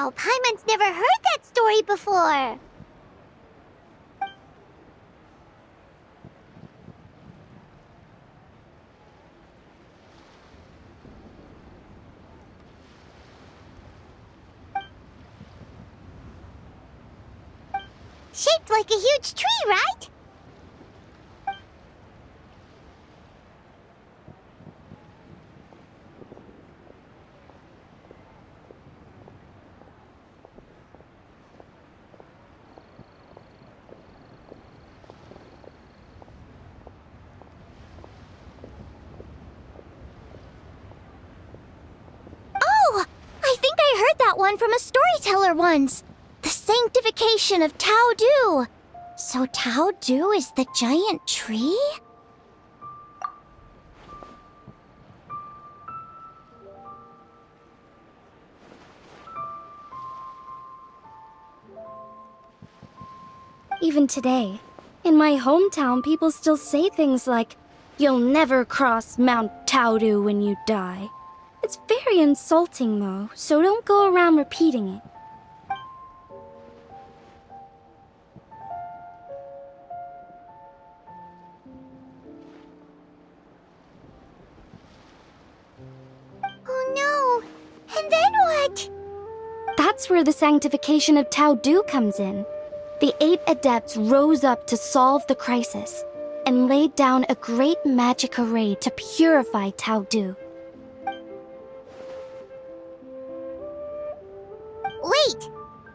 Wow, Paimon's never heard that story before. Shaped like a huge tree, right? Oh! I think I heard that one from a storyteller once. The sanctification of Tao Du. So Tao Du is the giant tree? Even today, in my hometown, people still say things like, "You'll never cross Mount Taodu when you die." It's very insulting, though, so don't go around repeating it. Oh no! And then what? That's where the sanctification of Taodu comes in. The 8 adepts rose up to solve the crisis and laid down a great magic array to purify Taodu. Wait,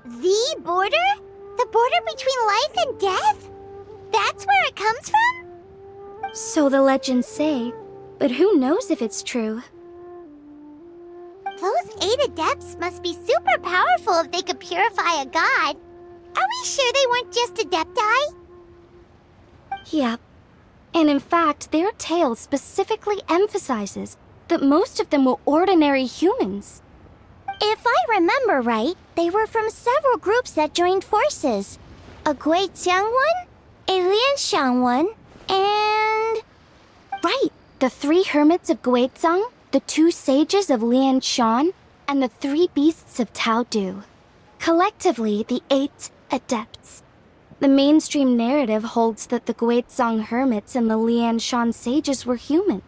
the border? The border between life and death? That's where it comes from? So the legends say, but who knows if it's true? Those 8 adepts must be super powerful if they could purify a god. Are we sure they weren't just adepti? Yep. And in fact, their tale specifically emphasizes that most of them were ordinary humans. If I remember right, they were from several groups that joined forces. A Guiqiang one, a Lianshan one, and... Right! The 3 hermits of Guizhang, the 2 sages of Lianshan, and the 3 beasts of Taodu. Collectively, the 8 adepts. The mainstream narrative holds that the Guizhang hermits and the Lianshan sages were human.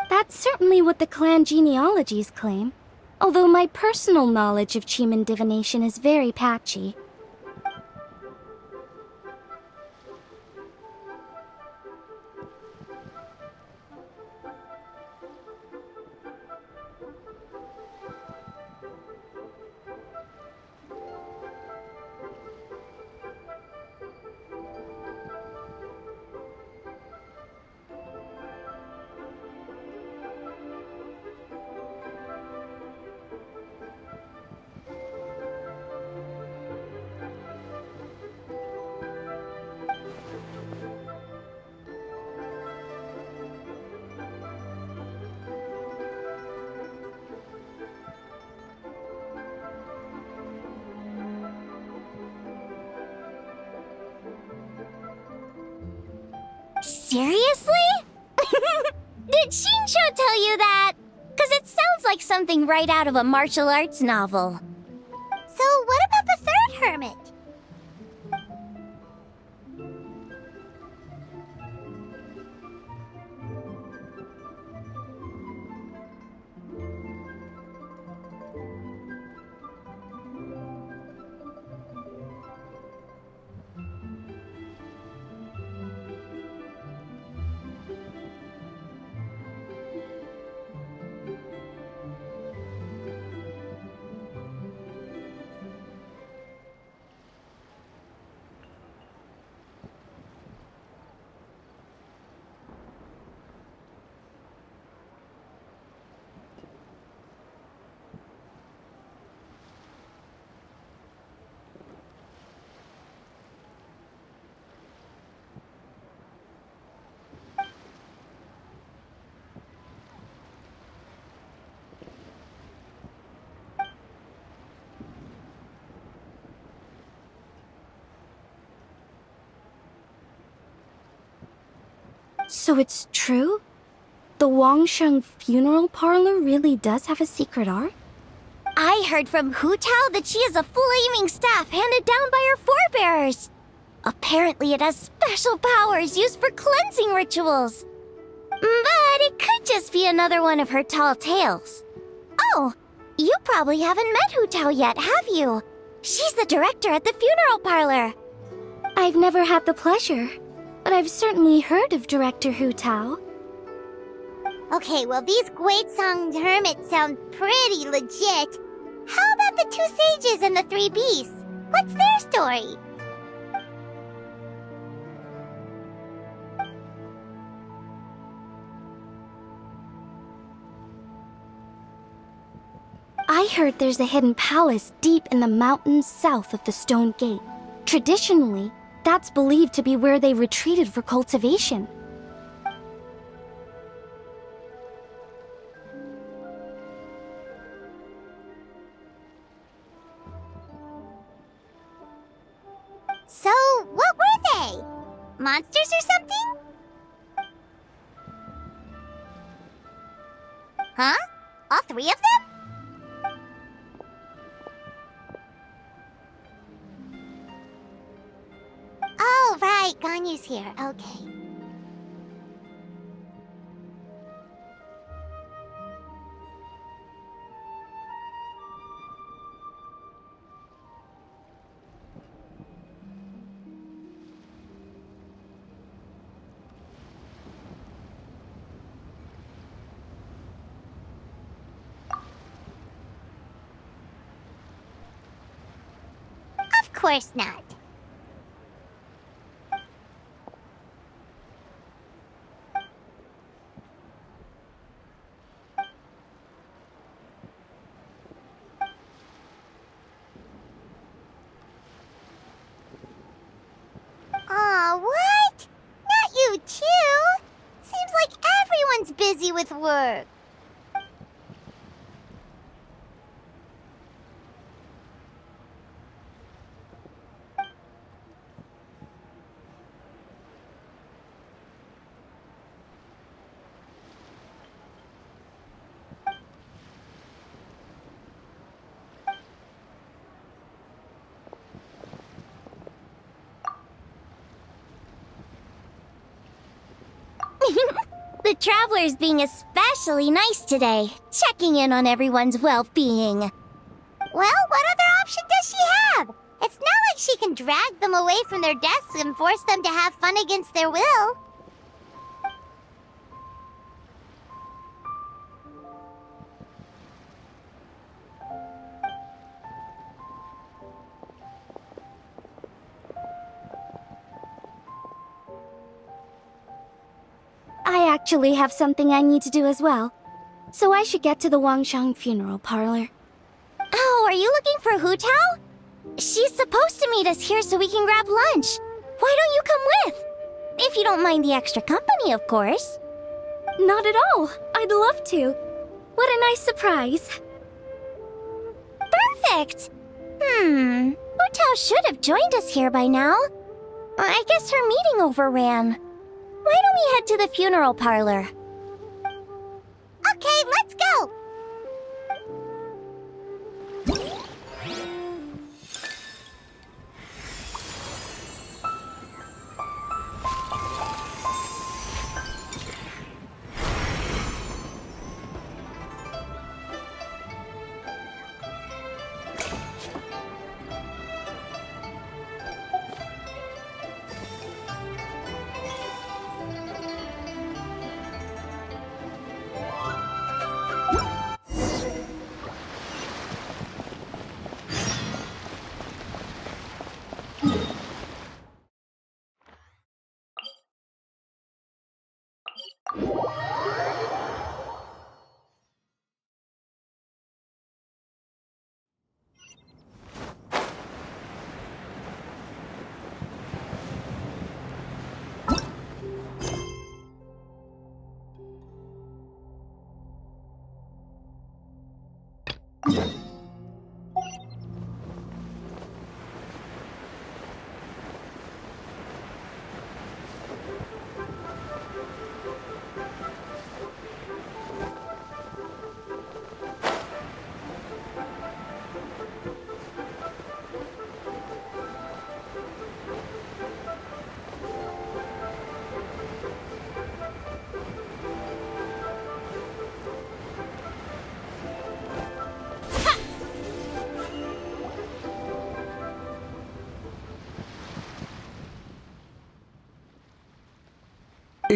That's certainly what the clan genealogies claim, although my personal knowledge of Chiman divination is very patchy. Seriously? Did Shinsho tell you that? Because it sounds like something right out of a martial arts novel. So what about the 3rd hermit? So it's true? The Wangsheng funeral parlor really does have a secret art? I heard from Hu Tao that she has a flaming staff handed down by her forebears. Apparently it has special powers used for cleansing rituals. But it could just be another one of her tall tales. Oh, you probably haven't met Hu Tao yet, have you? She's the director at the funeral parlor. I've never had the pleasure, but I've certainly heard of Director Hu Tao. Okay, well, these Guizhong hermits sound pretty legit. How about the two sages and the three beasts? What's their story? I heard there's a hidden palace deep in the mountains south of the Stone Gate. Traditionally, that's believed to be where they retreated for cultivation. So, what were they? Monsters or something? Huh? All three of them? Oh, right, Ganyu's here. Okay. Of course not. Aw, what? Not you too? Seems like everyone's busy with work. The traveler's being especially nice today, checking in on everyone's well-being. Well, what other option does she have? It's not like she can drag them away from their desks and force them to have fun against their will. I actually have something I need to do as well, so I should get to the Wangsheng funeral parlor. Oh, are you looking for Hu Tao? She's supposed to meet us here so we can grab lunch. Why don't you come with? If you don't mind the extra company, of course. Not at all. I'd love to. What a nice surprise. Perfect! Hu Tao should have joined us here by now. I guess her meeting overran. Why don't we head to the funeral parlor? Okay, let's go!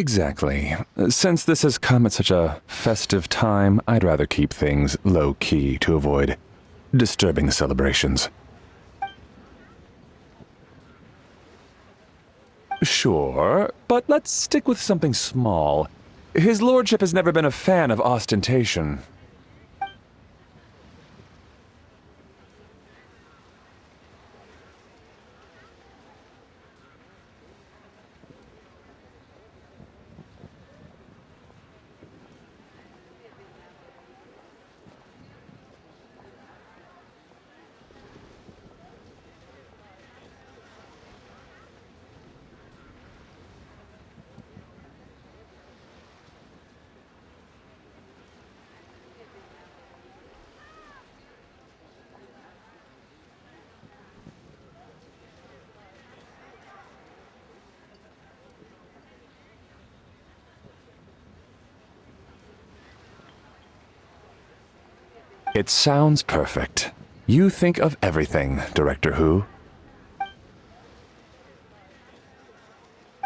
Exactly. Since this has come at such a festive time, I'd rather keep things low-key to avoid disturbing the celebrations. Sure, but let's stick with something small. His lordship has never been a fan of ostentation. It sounds perfect. You think of everything, Director Who.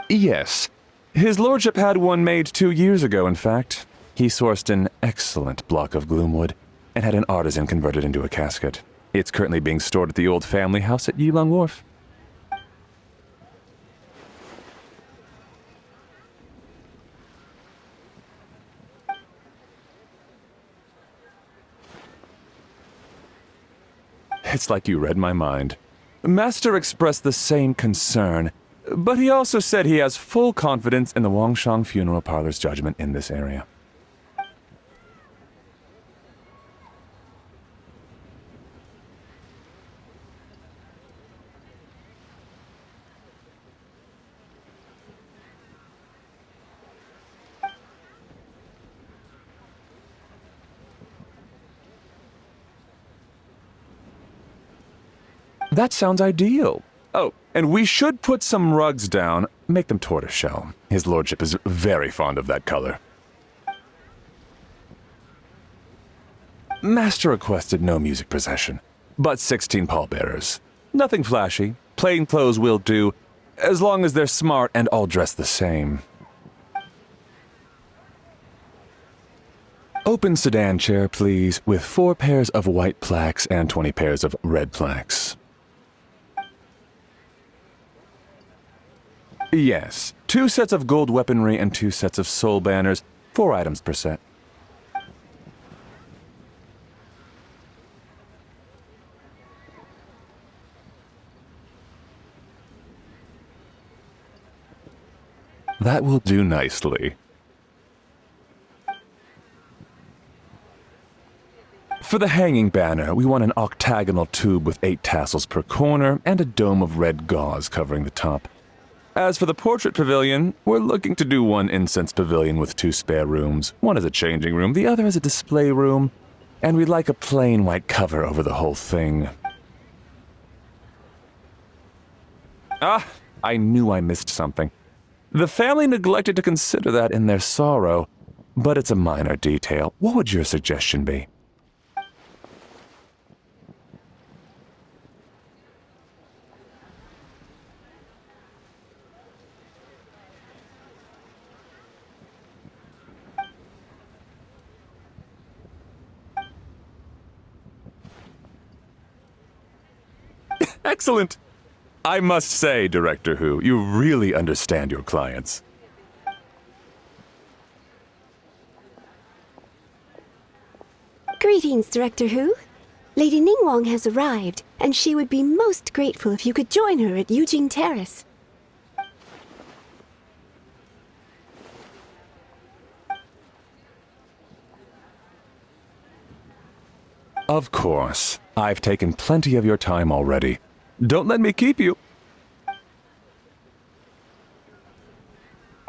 Yes. His lordship had one made 2 years ago, in fact. He sourced an excellent block of gloomwood and had an artisan convert it into a casket. It's currently being stored at the old family house at Yilong Wharf. It's like you read my mind. Master expressed the same concern, but he also said he has full confidence in the Wangshang Funeral Parlor's judgment in this area. That sounds ideal. Oh, and we should put some rugs down. Make them tortoiseshell. His lordship is very fond of that color. Master requested no music procession, but 16 pallbearers. Nothing flashy. Plain clothes will do, as long as they're smart and all dressed the same. Open sedan chair, please, with 4 pairs of white plaques and 20 pairs of red plaques. Yes, 2 sets of gold weaponry and 2 sets of soul banners, 4 items per set. That will do nicely. For the hanging banner, we want an octagonal tube with 8 tassels per corner and a dome of red gauze covering the top. As for the portrait pavilion, we're looking to do 1 incense pavilion with 2 spare rooms. One is a changing room, the other is a display room, and we'd like a plain white cover over the whole thing. Ah, I knew I missed something. The family neglected to consider that in their sorrow, but it's a minor detail. What would your suggestion be? Excellent! I must say, Director Who, you really understand your clients. Greetings, Director Who. Lady Ningguang has arrived, and she would be most grateful if you could join her at Yujing Terrace. Of course. I've taken plenty of your time already. Don't let me keep you.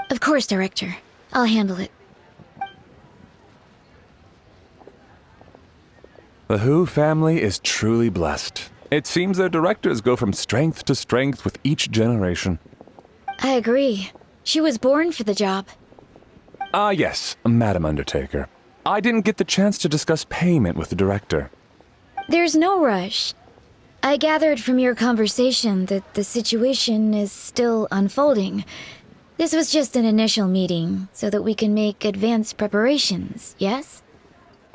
Of course, Director. I'll handle it. The Who family is truly blessed. It seems their directors go from strength to strength with each generation. I agree. She was born for the job. Ah, yes, Madam Undertaker. I didn't get the chance to discuss payment with the director. There's no rush. I gathered from your conversation that the situation is still unfolding. This was just an initial meeting, so that we can make advanced preparations, yes?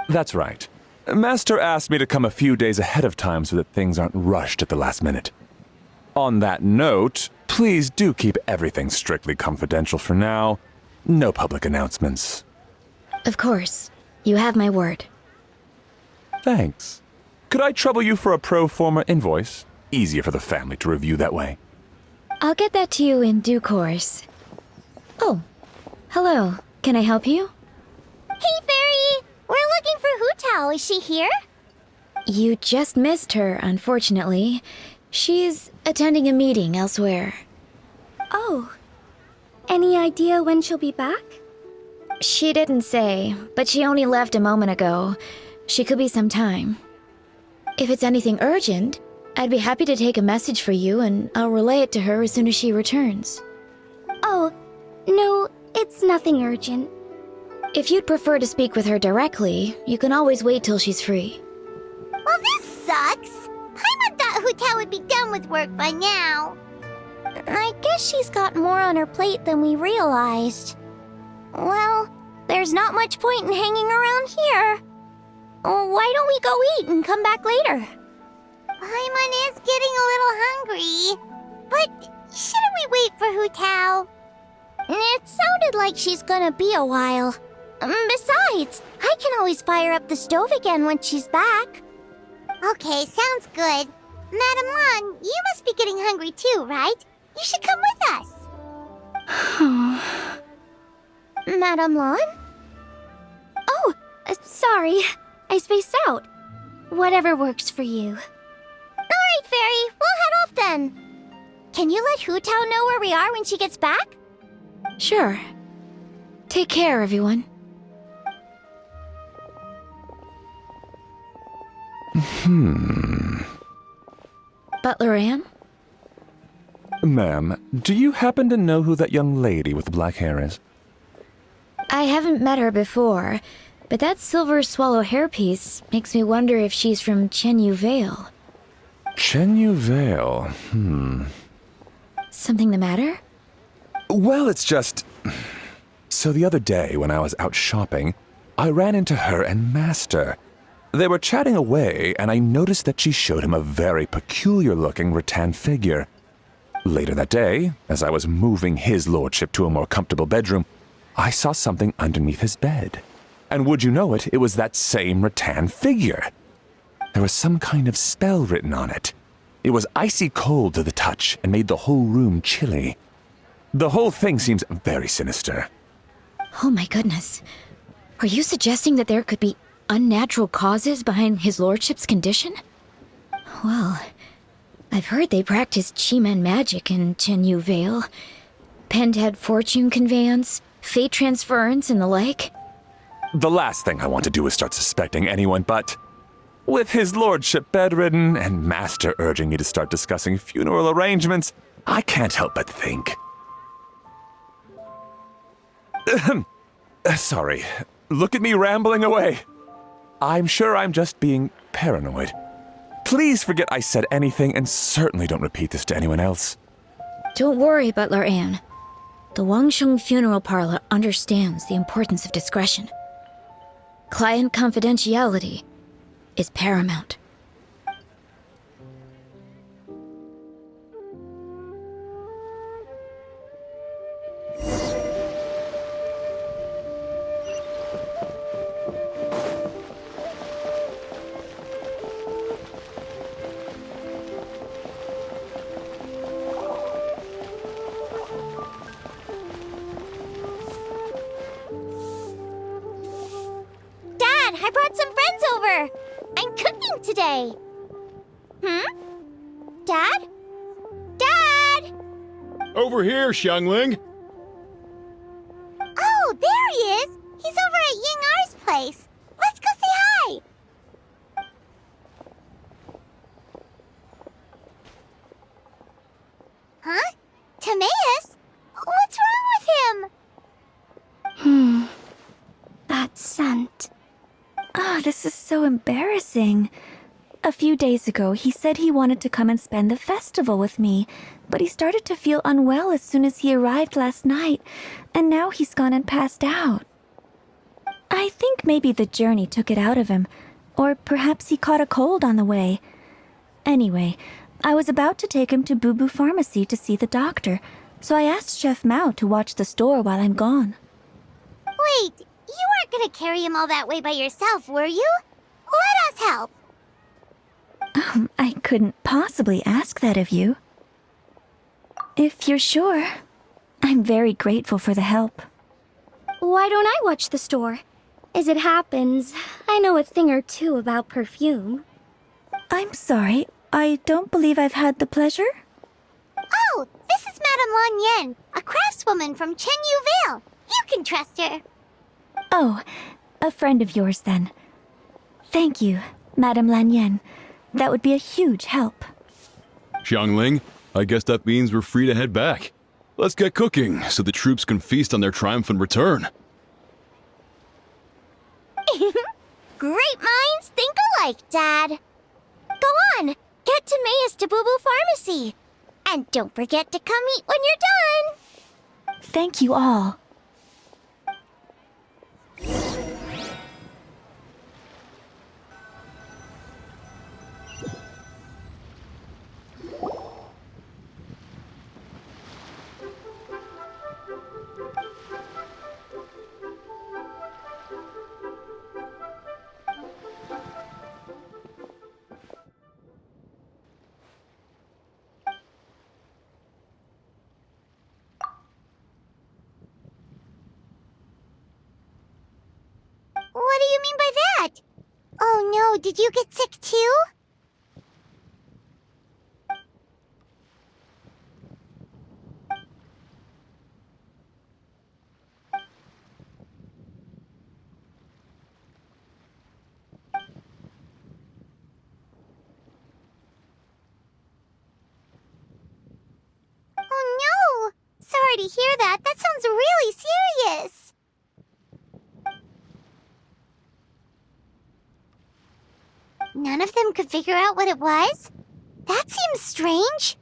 That's right. Master asked me to come a few days ahead of time so that things aren't rushed at the last minute. On that note, please do keep everything strictly confidential for now. No public announcements. Of course. You have my word. Thanks. Could I trouble you for a pro forma invoice? Easier for the family to review that way. I'll get that to you in due course. Oh, hello. Can I help you? Hey, Fairy! We're looking for Hu Tao. Is she here? You just missed her, unfortunately. She's attending a meeting elsewhere. Oh. Any idea when she'll be back? She didn't say, but she only left a moment ago. She could be some time. If it's anything urgent, I'd be happy to take a message for you and I'll relay it to her as soon as she returns. Oh, no, it's nothing urgent. If you'd prefer to speak with her directly, you can always wait till she's free. Well, this sucks. Paimon thought Hu Tao would be done with work by now. I guess she's got more on her plate than we realized. Well, there's not much point in hanging around here. Why don't we go eat and come back later? Paimon is getting a little hungry. But shouldn't we wait for Hu Tao? It sounded like she's gonna be a while. Besides, I can always fire up the stove again once she's back. Okay, sounds good. Madam Lan, you must be getting hungry too, right? You should come with us. Madam Lan? Oh, sorry. I spaced out. Whatever works for you. Alright, Fairy, we'll head off then. Can you let Hu Tao know where we are when she gets back? Sure. Take care, everyone. Butler Anne? Ma'am, do you happen to know who that young lady with the black hair is? I haven't met her before, but that silver swallow hairpiece makes me wonder if she's from Chenyu Vale. Chenyu Vale, Something the matter? Well, it's just... So the other day, when I was out shopping, I ran into her and Master. They were chatting away, and I noticed that she showed him a very peculiar-looking rattan figure. Later that day, as I was moving his lordship to a more comfortable bedroom, I saw something underneath his bed. And would you know it, it was that same rattan figure. There was some kind of spell written on it. It was icy cold to the touch and made the whole room chilly. The whole thing seems very sinister. Oh my goodness. Are you suggesting that there could be unnatural causes behind his lordship's condition? Well, I've heard they practice Chi-Man magic in Chenyu Vale. Pentad fortune conveyance, fate transference, and the like. The last thing I want to do is start suspecting anyone, but... With his lordship bedridden and Master urging me to start discussing funeral arrangements, I can't help but think. Sorry. Look at me rambling away. I'm sure I'm just being paranoid. Please forget I said anything and certainly don't repeat this to anyone else. Don't worry, Butler Anne. The Wangsheng Funeral Parlor understands the importance of discretion. Client confidentiality is paramount. Dad, I brought some friends over. I'm cooking today. Dad? Dad! Over here, Xiangling. Oh, there he is. He's over at Ying R's place. Let's go say hi. Huh? Timaeus? What's wrong with him? That scent. Oh, this is so embarrassing. A few days ago, he said he wanted to come and spend the festival with me, but he started to feel unwell as soon as he arrived last night, and now he's gone and passed out. I think maybe the journey took it out of him, or perhaps he caught a cold on the way. Anyway, I was about to take him to Boo Boo Pharmacy to see the doctor, so I asked Chef Mao to watch the store while I'm gone. Wait, you weren't gonna carry him all that way by yourself, were you? Let us help. I couldn't possibly ask that of you. If you're sure, I'm very grateful for the help. Why don't I watch the store? As it happens, I know a thing or two about perfume. I'm sorry, I don't believe I've had the pleasure. Oh, this is Madame Lan Yen, a craftswoman from Chen Yu Vale. You can trust her. Oh, a friend of yours then. Thank you, Madame Lan Yen. That would be a huge help. Xiangling, I guess that means we're free to head back. Let's get cooking so the troops can feast on their triumphant return. Great minds think alike, Dad. Go on, get Timaeus to Boo Boo Pharmacy. And don't forget to come eat when you're done. Thank you all. What do you mean by that? Oh no, did you get sick too? Oh no! Sorry to hear that. That sounds really serious. None of them could figure out what it was? That seems strange.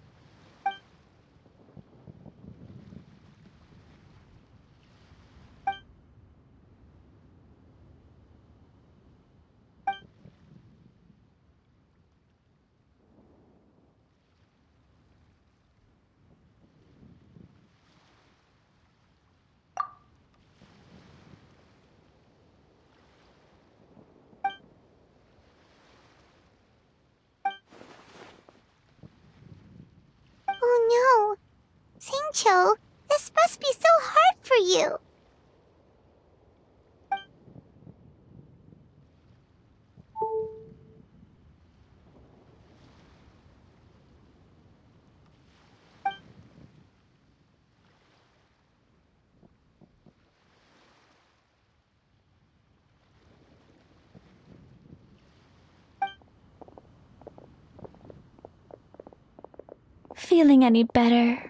Oh no. Singcho, this must be so hard for you. Feeling any better?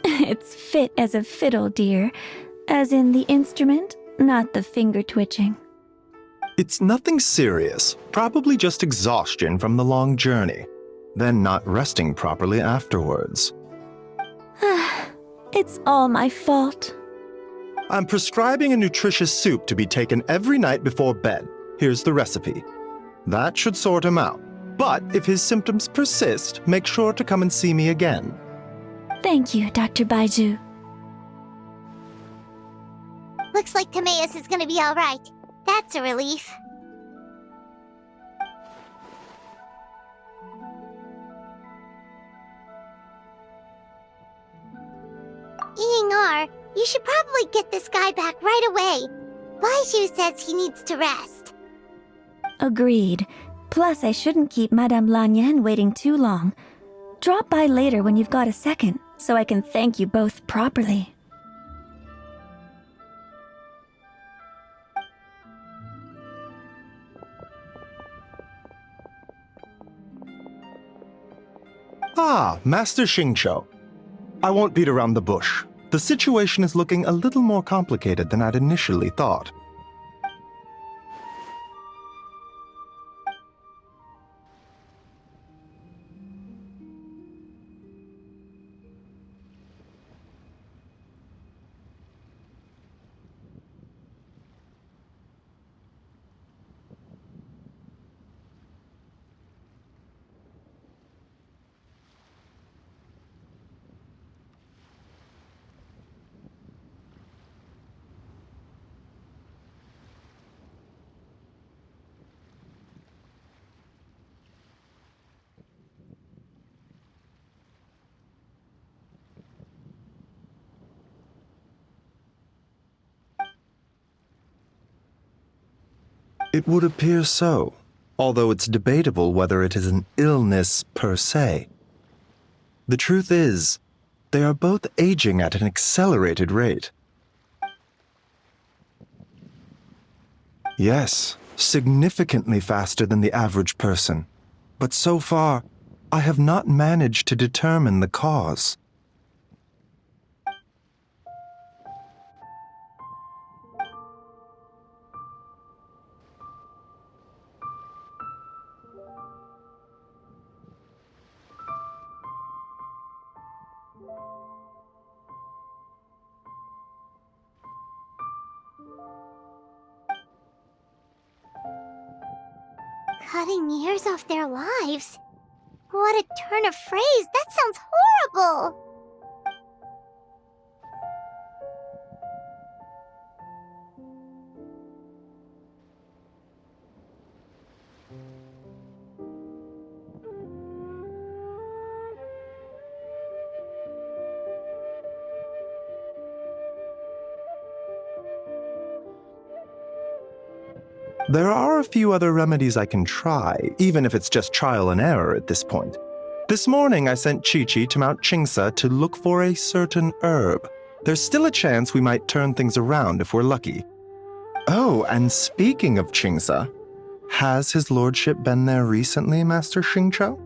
It's fit as a fiddle, dear. As in the instrument, not the finger twitching. It's nothing serious, probably just exhaustion from the long journey, then not resting properly afterwards. It's all my fault. I'm prescribing a nutritious soup to be taken every night before bed. Here's the recipe. That should sort him out. But if his symptoms persist, make sure to come and see me again. Thank you, Dr. Baiju. Looks like Timaeus is gonna be alright. That's a relief. Ying-ar, you should probably get this guy back right away. Baiju says he needs to rest. Agreed. Plus, I shouldn't keep Madame Lan Yen waiting too long. Drop by later when you've got a second, so I can thank you both properly. Ah, Master Xingqiu. I won't beat around the bush. The situation is looking a little more complicated than I'd initially thought. It would appear so, although it's debatable whether it is an illness per se. The truth is, they are both aging at an accelerated rate. Yes, significantly faster than the average person. But so far, I have not managed to determine the cause. Cutting years off their lives? What a turn of phrase! That sounds horrible! There are a few other remedies I can try, even if it's just trial and error at this point. This morning I sent Chi-Chi to Mount Chingsa to look for a certain herb. There's still a chance we might turn things around if we're lucky. Oh, and speaking of Chingsa, has his lordship been there recently, Master Xingqiu?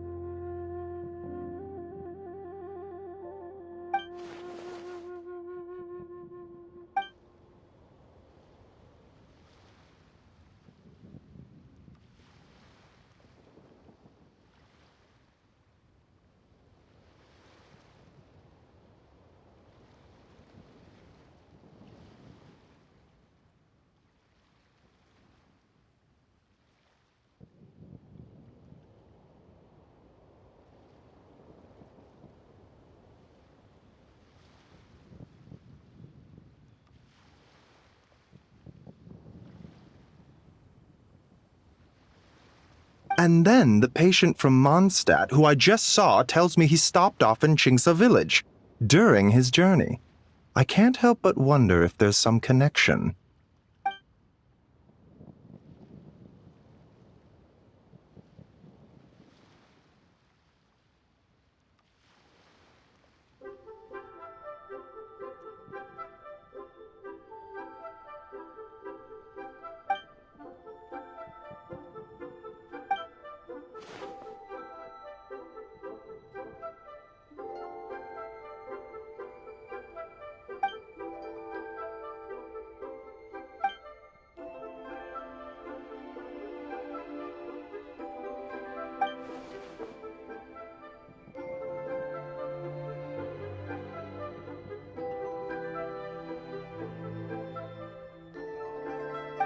And then the patient from Mondstadt, who I just saw, tells me he stopped off in Chingsa village during his journey. I can't help but wonder if there's some connection.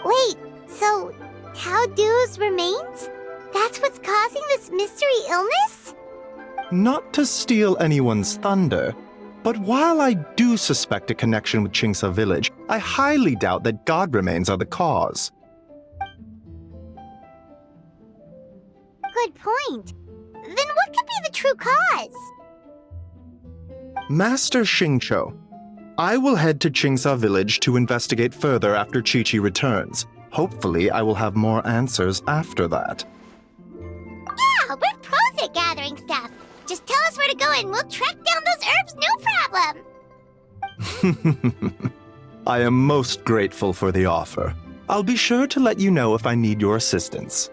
Wait, so Tao Du's remains? That's what's causing this mystery illness? Not to steal anyone's thunder, but while I do suspect a connection with Chingsa village, I highly doubt that god remains are the cause. Good point. Then what could be the true cause? Master Xingqiu, I will head to Chingsa village to investigate further after Chi-Chi returns. Hopefully, I will have more answers after that. Yeah, we're pros at gathering stuff. Just tell us where to go and we'll track down those herbs, no problem. I am most grateful for the offer. I'll be sure to let you know if I need your assistance.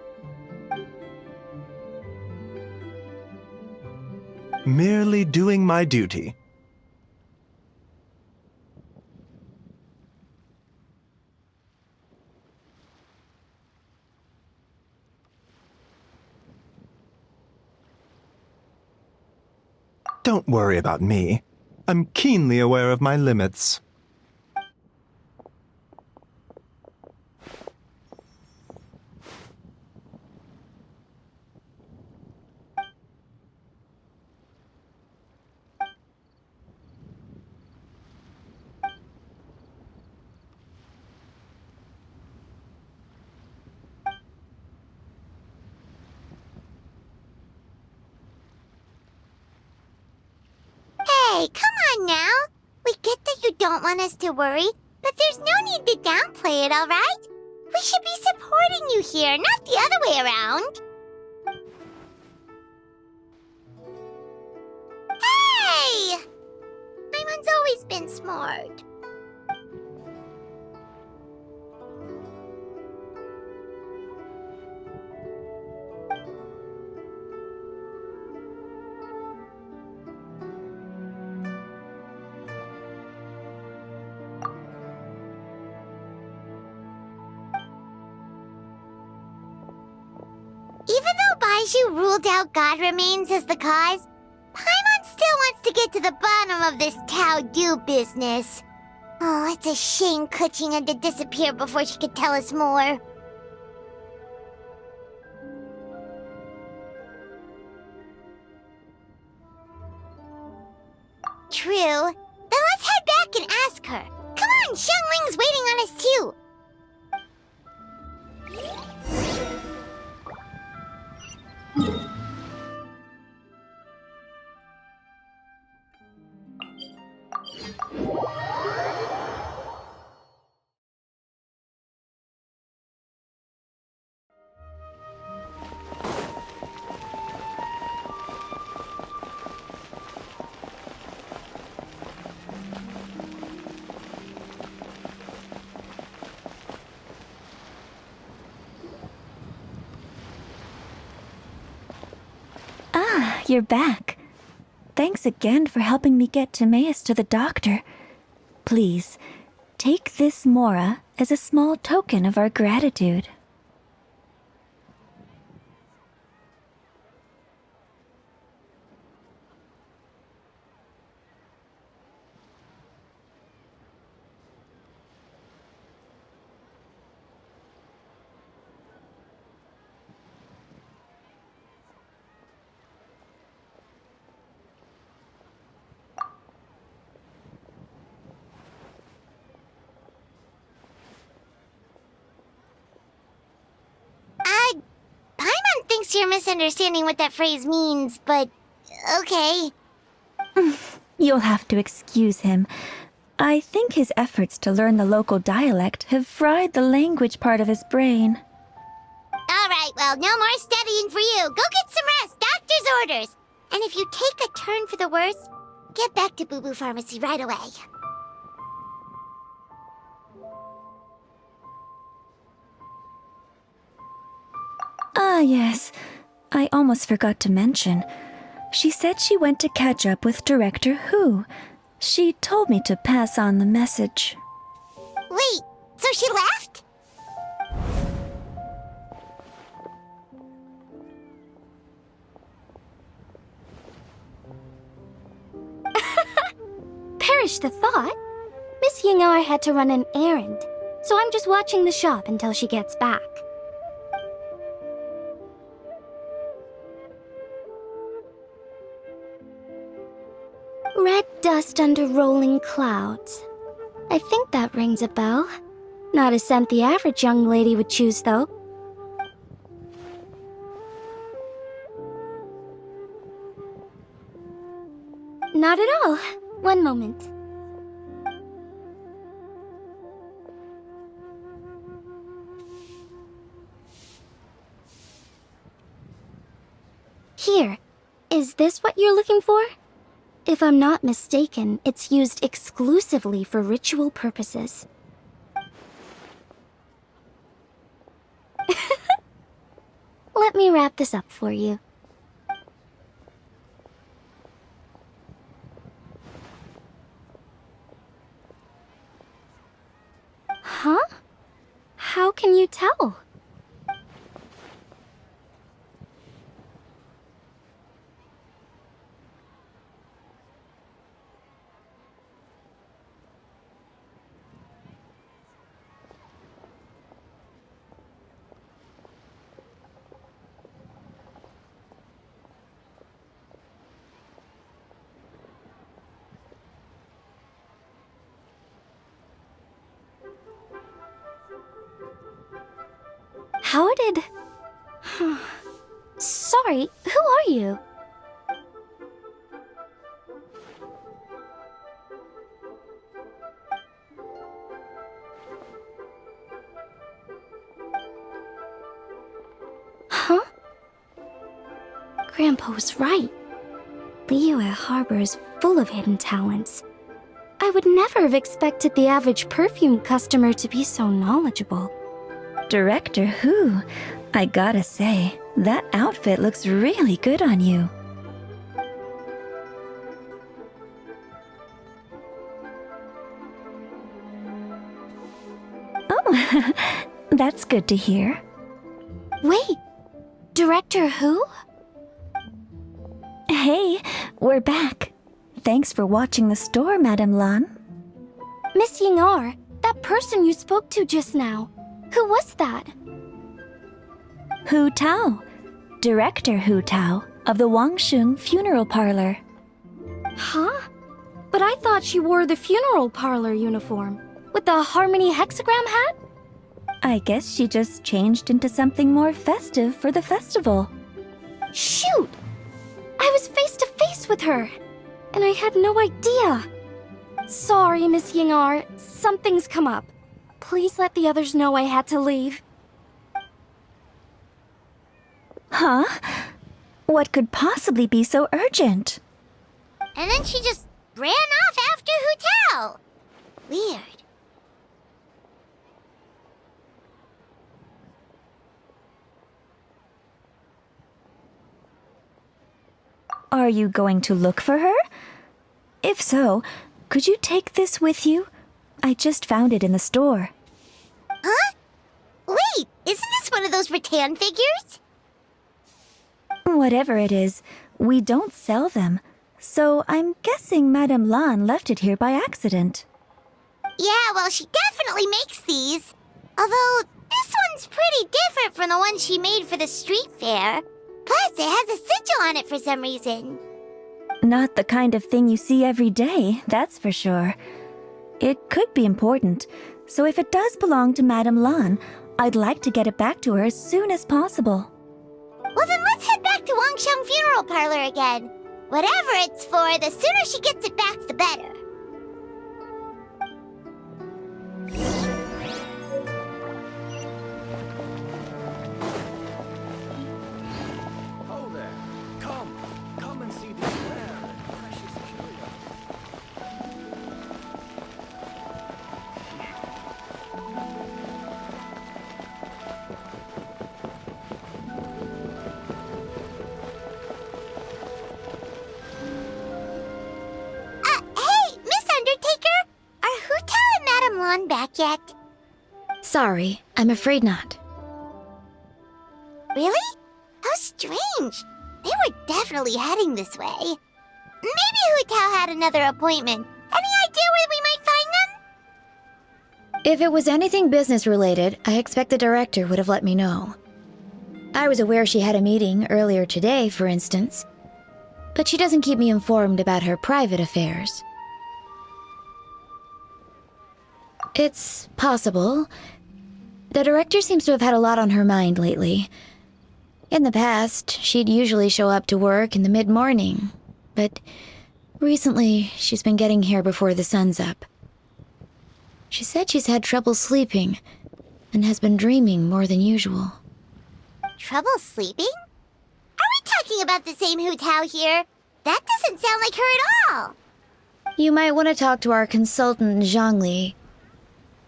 Merely doing my duty. Don't worry about me. I'm keenly aware of my limits. Hey, come on now. We get that you don't want us to worry, but there's no need to downplay it, all right? We should be supporting you here, not the other way around. Hey! Paimon's always been smart. Even though Baizhu ruled out God remains as the cause, Paimon still wants to get to the bottom of this Tao Du business. Oh, it's a shame Kuching had to disappear before she could tell us more. True. Then let's head back and ask her. Come on, Xiangling's waiting on us too. You're back. Thanks again for helping me get Timaeus to the doctor. Please, take this Mora as a small token of our gratitude. Paimon thinks you're misunderstanding what that phrase means, but okay. You'll have to excuse him. I think his efforts to learn the local dialect have fried the language part of his brain. Alright, well, no more studying for you. Go get some rest, doctor's orders. And if you take a turn for the worse, get back to Boo Boo Pharmacy right away. Ah, yes. I almost forgot to mention. She said she went to catch up with Director Hu. She told me to pass on the message. Wait, so she left? Perish the thought. Miss Ying'er had to run an errand, so I'm just watching the shop until she gets back. Red dust under rolling clouds. I think that rings a bell. Not a scent the average young lady would choose, though. Not at all. One moment. Here. Is this what you're looking for? If I'm not mistaken, it's used exclusively for ritual purposes. Let me wrap this up for you. Huh? How can you tell? excited. Sorry, who are you? Huh? Grandpa was right. Liyue Harbor is full of hidden talents. I would never have expected the average perfume customer to be so knowledgeable. Director Who? I gotta say, that outfit looks really good on you. Oh, that's good to hear. Wait, Director Who? Hey, we're back. Thanks for watching the store, Madame Lan. Miss Ying'er, that person you spoke to just now. Who was that? Hu Tao, Director Hu Tao of the Wangsheng Funeral Parlor. Huh? But I thought she wore the funeral parlor uniform, with the Harmony hexagram hat? I guess she just changed into something more festive for the festival. Shoot! I was face to face with her, and I had no idea. Sorry, Miss Ying'er, something's come up. Please let the others know I had to leave. Huh? What could possibly be so urgent? And then she just ran off after Hu Tao. Weird. Are you going to look for her? If so, could you take this with you? I just found it in the store. Huh? Wait, isn't this one of those rattan figures? Whatever it is, we don't sell them. So I'm guessing Madame Lan left it here by accident. Yeah, well, she definitely makes these. Although, this one's pretty different from the one she made for the street fair. Plus, it has a sigil on it for some reason. Not the kind of thing you see every day, that's for sure. It could be important, so if it does belong to Madame Lan, I'd like to get it back to her as soon as possible. Well, then let's head back to Wangsheng Funeral Parlor again. Whatever it's for, the sooner she gets it back, the better. Oh there. Come and see these rare and precious curios. Hey, Miss Undertaker! Are Hu Tao and Madame Lan back yet? Sorry, I'm afraid not. Really? How strange. They were definitely heading this way. Maybe Hu Tao had another appointment. Any idea where we might find them? If it was anything business related, I expect the director would have let me know. I was aware she had a meeting earlier today, for instance, but she doesn't keep me informed about her private affairs. It's possible. The director seems to have had a lot on her mind lately. In the past, she'd usually show up to work in the mid-morning, but recently she's been getting here before the sun's up. She said she's had trouble sleeping and has been dreaming more than usual. Trouble sleeping? Are we talking about the same Hu Tao here? That doesn't sound like her at all. You might want to talk to our consultant, Zhangli.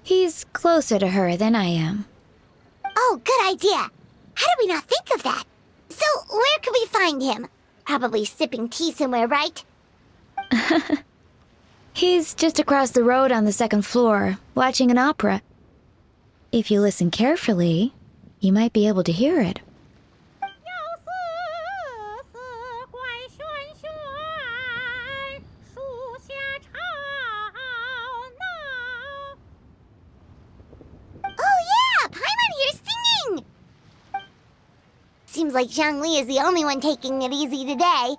He's closer to her than I am. Oh, good idea. How did we not think of that? So, where could we find him? Probably sipping tea somewhere, right? He's just across the road on the second floor, watching an opera. If you listen carefully, you might be able to hear it. Oh yeah, Paimon here's singing! Seems like Zhangli is the only one taking it easy today.